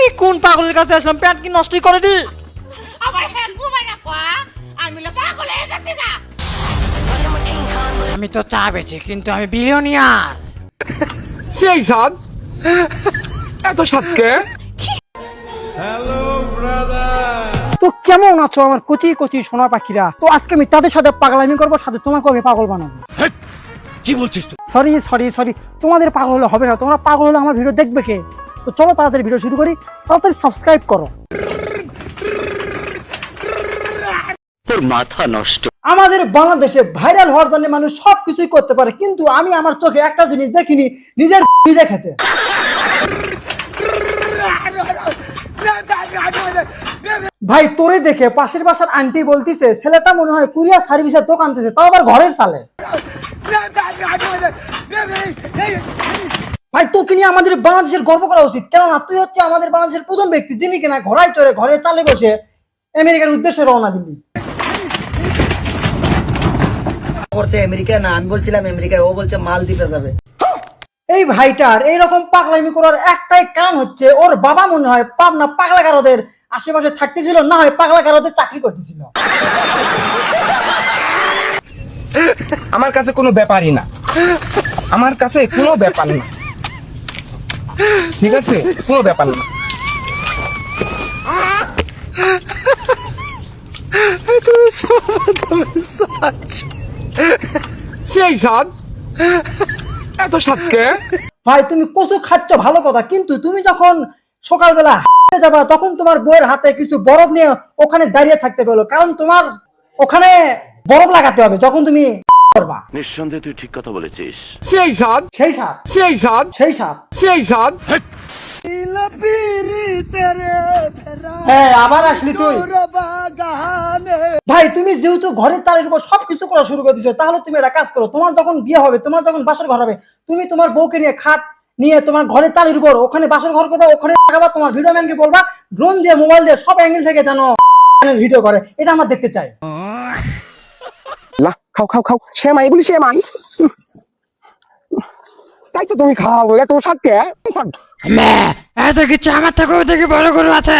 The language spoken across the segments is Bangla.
এই কোন পাগলের কাছে আসলাম, প্যান্ট কি নষ্টই করে দি? আমি তো চা বেচি, কিন্তু আমি বিলিয়নিয়ার। সেই স্বাদ, এত স্বাদকে। তো কেমন আছো আমার কচি কচি সোনা পাখিরা? তো আজকে আমি তাদের সাথে পাগলামি করবো, সাথে তোমাকে আমি পাগল বানাবো। কি বলছিস তুই? সরি সরি সরি, তোমাদের পাগল হলে হবে না। তোমরা পাগল হলে আমার ভিডিও দেখবে কে? তো চলো তাড়াতাড়ি ভিডিও শুরু করি, তাড়াতাড়ি সাবস্ক্রাইব করো। তোর মাথা নষ্ট। আমাদের বাংলাদেশে ভাইরাল হওয়ার জন্য মানুষ সবকিছুই করতে পারে, কিন্তু আমি আমার চোখে একটা জিনিস দেখিনি, নিজের নিজে খেতে। ভাই তোরে দেখে পাশের বাসার আন্টি বলতিছে ছেলেটা মনে হয় কুরিয়ার সার্ভিসের দোকান দিতেছে, তাও আবার ঘরের সালে। ভাই তোকে নিয়ে আমাদের বাংলাদেশের গর্ব করা উচিত, কেননা তুই হচ্ছে আমাদের বাংলাদেশের প্রথম ব্যক্তি যিনি কিনা ঘোড়ায় চড়ে ঘরের চালে বসে আমেরিকার উদ্দেশ্যে রওনা দিলি। করছে আমেরিকা না, আমি বলছিলাম আমেরিকায়, ও বলছে মালদ্বীপে যাবে। এই ভাইটার এইরকম পাগলামি করার একটাই কারণ হচ্ছে ওর বাবা মনে হয় পাবনা পাগলাগারদের আশেপাশে থাকতেছিল, না হয় পাগলাগারদের চাকরি করতেছিল। আমার কাছে কোনো ব্যাপারই না, আমার কাছে কোনো ব্যাপার না, ঠিক আছে? কোনো ব্যাপার না। সেই স্বাদ, এত স্বাদকে। ভাই তুমি কচু খাচ্ছ ভালো কথা, কিন্তু তুমি যখন সকালবেলা হাঁটতে যাবা তখন তোমার বউয়ের হাতে কিছু বরফ নিয়ে ওখানে দাঁড়িয়ে থাকতে বলো, কারণ তোমার ওখানে বরফ লাগাতে হবে যখন তুমি করবা। নিঃসন্দেহে তুই ঠিক কথা বলেছিস। সেই স্বাদ, সেই স্বাদ, সেই স্বাদ, সেই স্বাদ, সেই স্বাদ। হ্যাঁ আবার আসলি তুই। ভাই তুমি যেহেতু ঘরের তারের উপর সবকিছু করা শুরু করে দিছো, তাহলে তুমি একটা কাজ করো, তোমার যখন বিয়ে হবে, তোমার যখন বাসর ঘর হবে, তুমি তোমার বউকে নিয়ে খাট নিয়ে তোমার ঘরের চালের উপর ওখানে বাসর ঘর করবে, ওখানে লাগাবা, তোমার ভিডিও ম্যানকে বলবা ড্রোন দিয়ে মোবাইল দিয়ে সব অ্যাঙ্গেল থেকে যেন ভিডিও করে, এটা আমার দেখতে চাই। খাও খাও খাও, সেমাই বলি সেমাই, তাই তো তুমি খাও, এত স্বাদকে। এত কিছু আমার থেকেও দেখি বড় গরু আছে।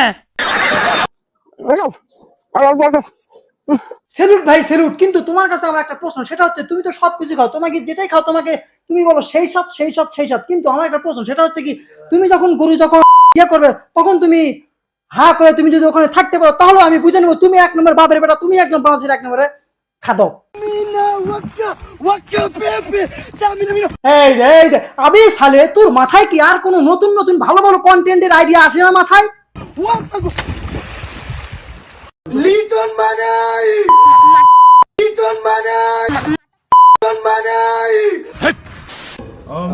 সেলুট ভাই সেলুট, কিন্তু তোমার কাছে আমার একটা প্রশ্ন, সেটা হচ্ছে তুমি তো সবকিছু খাও, তোমাকে যেটাই খাও তোমাকে তুমি বলো সেই সব সেই সব সেই সব, কিন্তু আমার একটা প্রশ্ন, সেটা হচ্ছে কি তুমি যখন গরু যখন ইয়ে করবে তখন তুমি হা করে তুমি যদি ওখানে থাকতে পারো, তাহলে আমি বুঝে নেবো তুমি এক নম্বর বাপের বেটা, তুমি একদম বাংলাদেশের এক নম্বরে খাদক। আমি সালে তোর মাথায় কি আর কোনো নতুন নতুন ভালো ভালো কন্টেন্টের আইডিয়া আসে না মাথায়? লিটন বানাই, লিটন বানাই, লিটন বানাই।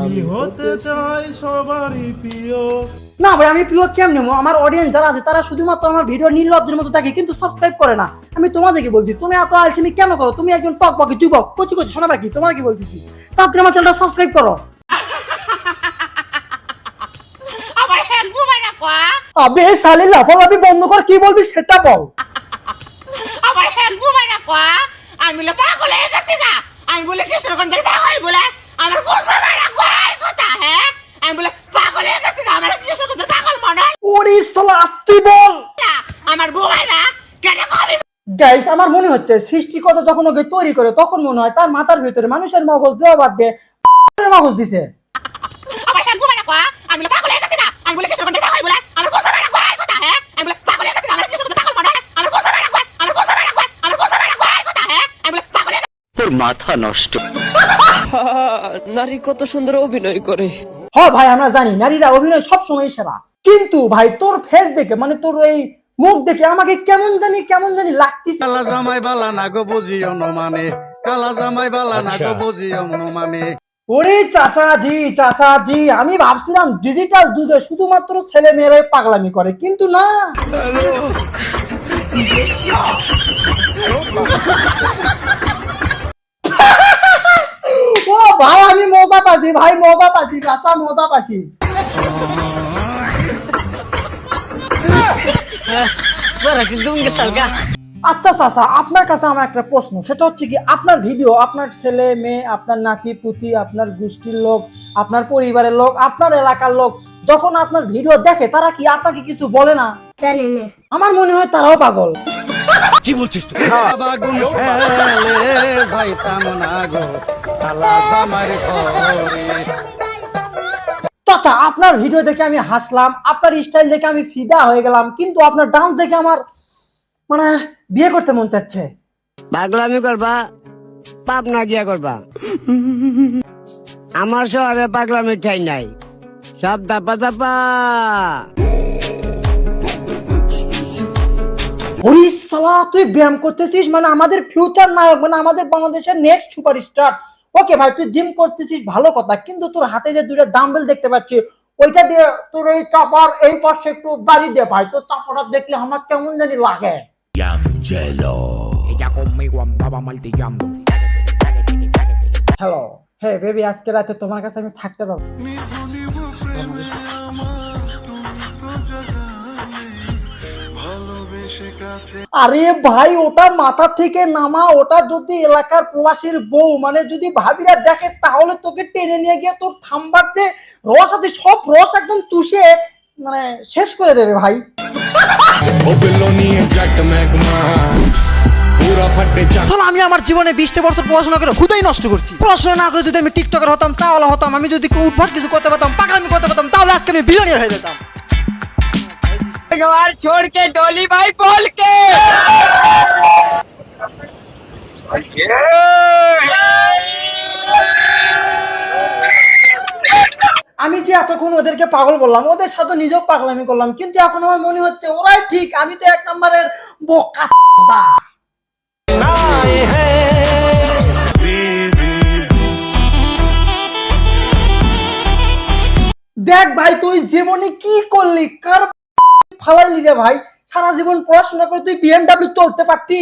আমি হতে চাই সবারই প্রিয়। না ভাই আমি প্রিয় কেমনে, আমার অডিয়েন্স যারা আছে তারা শুধুমাত্র আমার ভিডিও নির্লজ্জের মতো দেখে, কিন্তু সাবস্ক্রাইব করে না। আমি তোমাদেরকে বলছি তুমি এত আলসেমি কেন করো? তুমি একজন টক বাকি যুবক কচি কচি শোনা বাকি, তোমার কি বলতেছি, তাড়াতাড়ি আমার চ্যানেলটা সাবস্ক্রাইব করো। আবে সালে লাফালাফি বন্ধ কর, কি বলবি সেটা বল। আমি পাগল হয়ে গেছি গা, আমি বলে কিশোরগঞ্জের পাগল বলে আমার কথা, হ্যাঁ আমি বলে পাগল হয়ে গেছি গা, আমার কিশোরগঞ্জের পাগল মনে হয়। ওরে সালা আসতে বল, আমার বউই না কেন কবি। গাইস আমার মনে হচ্ছে সৃষ্টিকর্তা যখন ওকে তৈরি করে তখন মনে হয় তার মাথার ভিতরে মানুষের মগজ দেওয়া বাদ দিয়ে মগজ দিছে। আমার হ্যাঁ ঘুমায় না কোয়া, আমি পাগল হয়ে গেছি গা, আমি বলে কিশোরগঞ্জের পাগল বলে আমার কথা, হ্যাঁ আমি বলে পাগল হয়ে গেছি গা, আমার কিশোরগঞ্জের পাগল মনে হয়, আমার কথা, আমার কথা, হ্যাঁ আমি বলে পাগল হয়ে গেছি। তোর মাথা নষ্ট। নারী কত সুন্দর অভিনয় করে। হ্যাঁ ভাই আমরা জানি নারীরা অভিনয় সবসময় সেরা, কিন্তু ভাই তোর ফেস দেখে মানে তোর এই মুখ দেখে আমাকে কেমন জানি লাগতেছে। কালা জামাই বালা না গো বুঝিও ন মানে, কালা জামাই বালা না গো বুঝিও ন মানে। ওরে চাচাজি আমি ভাবছিলাম ডিজিটাল যুগে শুধুমাত্র ছেলে মেয়েরাই পাগলামি করে, কিন্তু না। ও ভাই আমি মজা পাচ্ছি, ভাই মজা পাচ্ছি, চাচা মজা পাচ্ছি। কিন্তু আচ্ছা চাচা, আপনার কাছে আমার একটা প্রশ্ন, সেটা হচ্ছে কি আপনার ভিডিও আপনার ছেলে মেয়ে, আপনার নাতি পুতি, আপনার গোষ্ঠীর লোক, আপনার পরিবারের লোক, আপনার এলাকার লোক যখন আপনার ভিডিও দেখে তারা কি আপনাকে কিছু বলে না? আমার মনে হয় তারাও পাগল। বাগুন ফেলে যাইতাম না গো কালা জামাই ঘরে। চাচা, আপনার ভিডিও দেখে আমি হাসলাম, আপনার স্টাইল দেখে আমি ফিদা হয়ে গেলাম, কিন্তু আপনার ডান্স দেখে আমার মানে বিয়ে করতে মন চাচ্ছে। পাগলামি করবা, পাবনা গিয়া করবা। আমার শহরে পাগলামি ঠাই নাই, সব দাপা দাপা। হরিশ সালা, তুই ব্যায়াম করতেছিস মানে আমাদের ফিউচার নায়ক, মানে আমাদের বাংলাদেশের নেক্সট সুপারস্টার। ওকে ভাই, তুই জিম করতেছিস ভালো কথা, কিন্তু তোর হাতে যে দুইটা ডাম্বেল দেখতে পাচ্ছি, ওইটা দিয়ে তোর এই চাপার এই পাশে একটু বাড়ি দে ভাই, তোর চাপাটা দেখলে আমার কেমন জানি লাগে। হ্যালো, হে বেবি, আজকে রাতে তোমার কাছে আমি থাকতে পারবো? আরে ভাই, ওটা মাথা থেকে নামা, ওটা যদি এলাকার প্রবাসীর বউ মানে যদি ভাবিরা দেখে তাহলে তোকে টেনে নিয়ে গিয়ে তোর থাম্বার যে রস আছে সব রস একদম চুষে মানে শেষ করে দেবে ভাই। আসলে আমি আমার জীবনে 20টা বছর পড়াশোনা করে হুদাই নষ্ট করছি। পড়াশোনা না করে যদি আমি টিকটকার হতাম তাহলে হতাম, আমি যদি উদ্ভট কিছু করতে পারতাম, পাগলামি করতে পারতাম, তাহলে আজকে আমি বিলিয়নিয়ার হয়ে যেতাম। छोड़ के डोली भाई बोल के আমি যে এতক্ষণ ওদেরকে পাগল বললাম, ওদের সাথে নিজেও পাগলামি করলাম, কিন্তু এখন আমার মনে হচ্ছে ওরাই ঠিক, আমি তো 1 নম্বরের বোকা। দেখ ভাই, তুই জীবনে কি করলি, কার ফালাইলি রে ভাই? সারা জীবন পড়াশোনা করে তুই বিএমডব্লিউ চলতে পারতি,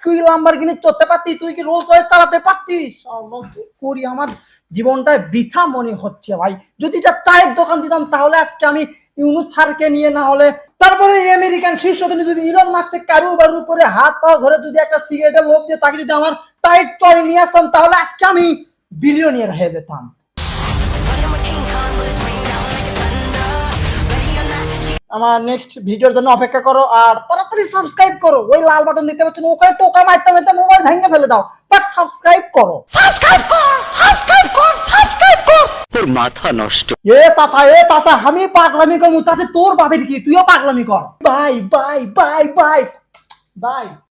তুই লাম্বরগিনি চলতে পারতি, তুই কি রোলস রয়েস চালাতে পারতিস? আল্লাহ, কি করি, আমার জীবনটা বৃথা মনে হচ্ছে ভাই। যদি এটা চায়ের দোকান দিতাম তাহলে আজকে আমি ইউনুস স্যারকে নিয়ে, না হলে তারপরে আমেরিকান শীর্ষধনী যদি ইলন মাস্কে কারু বারু করে হাত পা ধরে যদি একটা সিগারেটের লোভ দিয়ে তাকে যদি আমার টাইট চলে নিয়ে আসতাম তাহলে আজকে আমি বিলিয়নিয়ার হয়ে যেতাম। আমার নেক্সট ভিডিওর জন্য অপেক্ষা করো আর তাড়াতাড়ি সাবস্ক্রাইব করো। ওই লাল বাটন দেখতে পাচ্ছ না, ওখানে টোকা মারতে মারতে মোবাইল ভেঙে ফেলে দাও, বাট সাবস্ক্রাইব করো, সাবস্ক্রাইব কর, সাবস্ক্রাইব কর, সাবস্ক্রাইব কর। তোর মাথা নষ্ট। এ চাচা, আমি পাগলামি করবো তাতে তোর বাপের কি? তুইও পাগলামি কর। Bye bye bye bye bye.